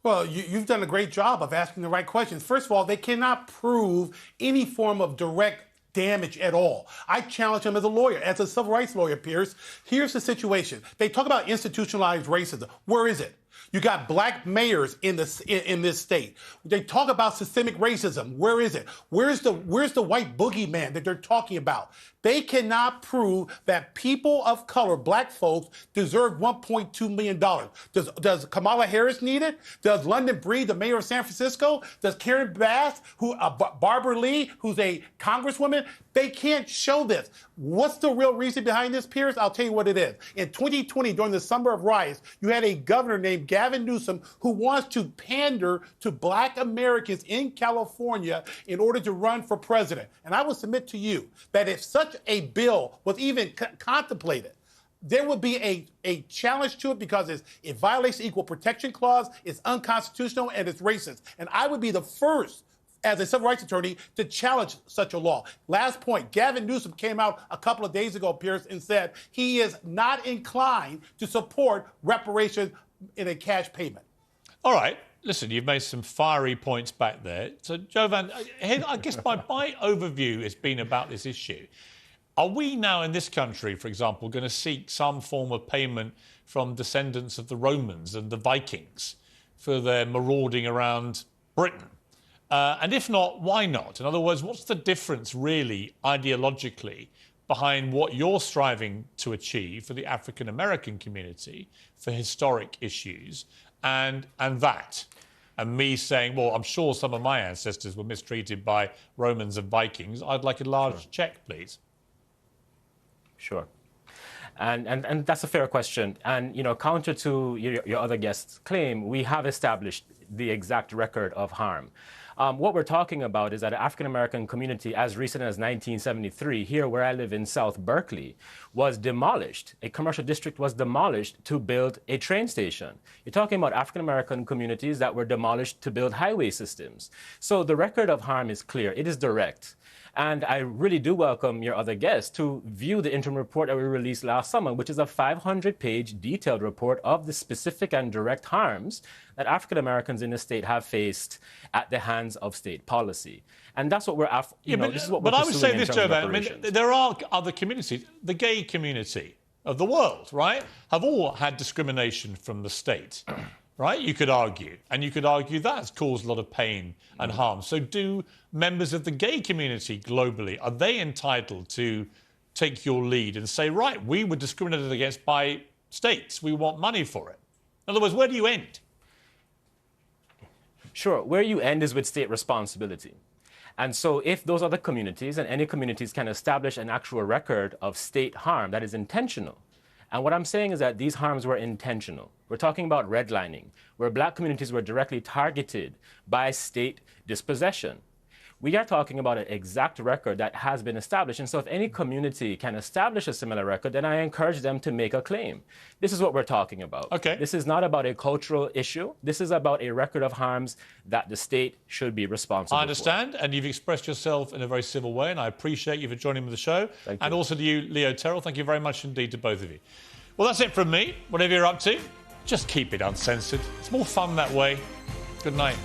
Well, you've done a great job of asking the right questions. First of all, they cannot prove any form of direct damage at all. I challenge him as a lawyer, as a civil rights lawyer, Piers. Here's the situation. They talk about institutionalized racism. Where is it? You got black mayors in this state. They talk about systemic racism. Where is it? Where's the white boogeyman that they're talking about? They cannot prove that people of color, black folks, deserve $1.2 million. Does Kamala Harris need it? Does London Breed, the mayor of San Francisco? Does Karen Bass, Barbara Lee, who's a congresswoman? They can't show this. What's the real reason behind this, Piers? I'll tell you what it is. In 2020, during the summer of riots, you had a governor named Gavin Newsom who wants to pander to black Americans in California in order to run for president. And I will submit to you that if such a bill was even contemplated, there would be a challenge to it because it violates the Equal Protection Clause, it's unconstitutional, and it's racist. And I would be the first, as a civil rights attorney, to challenge such a law. Last point, Gavin Newsom came out a couple of days ago, Piers, and said he is not inclined to support reparations in a cash payment. All right. Listen, you've made some fiery points back there. So, Jovan, I guess my overview has been about this issue. Are we now in this country, for example, going to seek some form of payment from descendants of the Romans and the Vikings for their marauding around Britain? And if not, why not? In other words, what's the difference really ideologically behind what you're striving to achieve for the African American community for historic issues and that? And me saying, well, I'm sure some of my ancestors were mistreated by Romans and Vikings. I'd like a large check, please. Sure. And that's a fair question. And, you know, counter to your other guest's claim, we have established the exact record of harm. What we're talking about is that the African-American community, as recent as 1973, here where I live in South Berkeley, was demolished. A commercial district was demolished to build a train station. You're talking about African-American communities that were demolished to build highway systems. So the record of harm is clear. It is direct. And I really do welcome your other guests to view the interim report that we released last summer, which is a 500-page detailed report of the specific and direct harms that African Americans in the state have faced at the hands of state policy. And that's what we're this is what we're But I would say this, Joe, I mean, reparations. there are other communities. The gay community of the world, right, have all had discrimination from the state. Right, you could argue. And you could argue that's caused a lot of pain and harm. So do members of the gay community globally, are they entitled to take your lead and say, right, we were discriminated against by states, we want money for it? In other words, where do you end? Sure, where you end is with state responsibility. And so if those other communities and any communities can establish an actual record of state harm that is intentional, and what I'm saying is that these harms were intentional. We're talking about redlining, where black communities were directly targeted by state dispossession. We are talking about an exact record that has been established. And so if any community can establish a similar record, then I encourage them to make a claim. This is what we're talking about. Okay. This is not about a cultural issue. This is about a record of harms that the state should be responsible for. I understand, and you've expressed yourself in a very civil way, and I appreciate you for joining me on the show. Thank you. And also to you, Leo Terrell, thank you very much indeed to both of you. Well, that's it from me. Whatever you're up to, just keep it uncensored. It's more fun that way. Good night.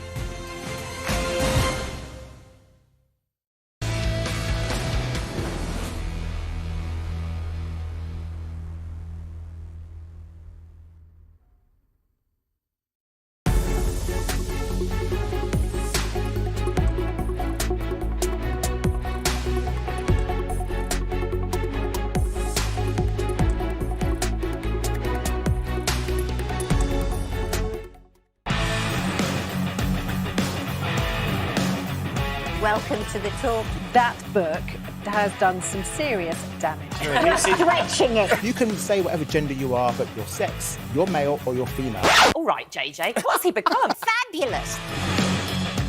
Welcome to the talk. That book has done some serious damage. Stretching it. You can say whatever gender you are, but your sex, you're male or you're female. All right, JJ, what's he become? Fabulous.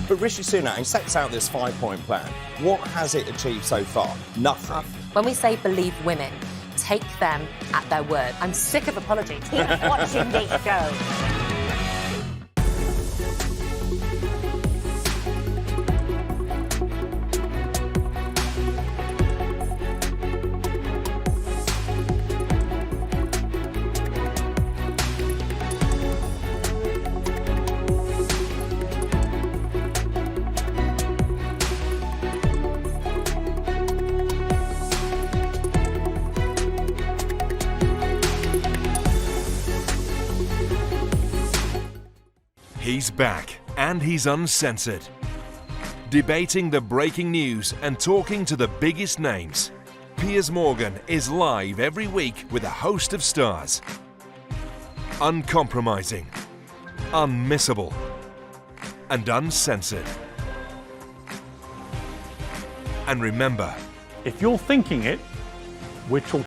But Rishi Sunak, he sets out this 5-point plan. What has it achieved so far? Nothing. When we say believe women, take them at their word. I'm sick of apologies. Keep watching this show. He's back, and he's uncensored. Debating the breaking news and talking to the biggest names. Piers Morgan is live every week with a host of stars. Uncompromising, unmissable, and uncensored. And remember, if you're thinking it, we're talking.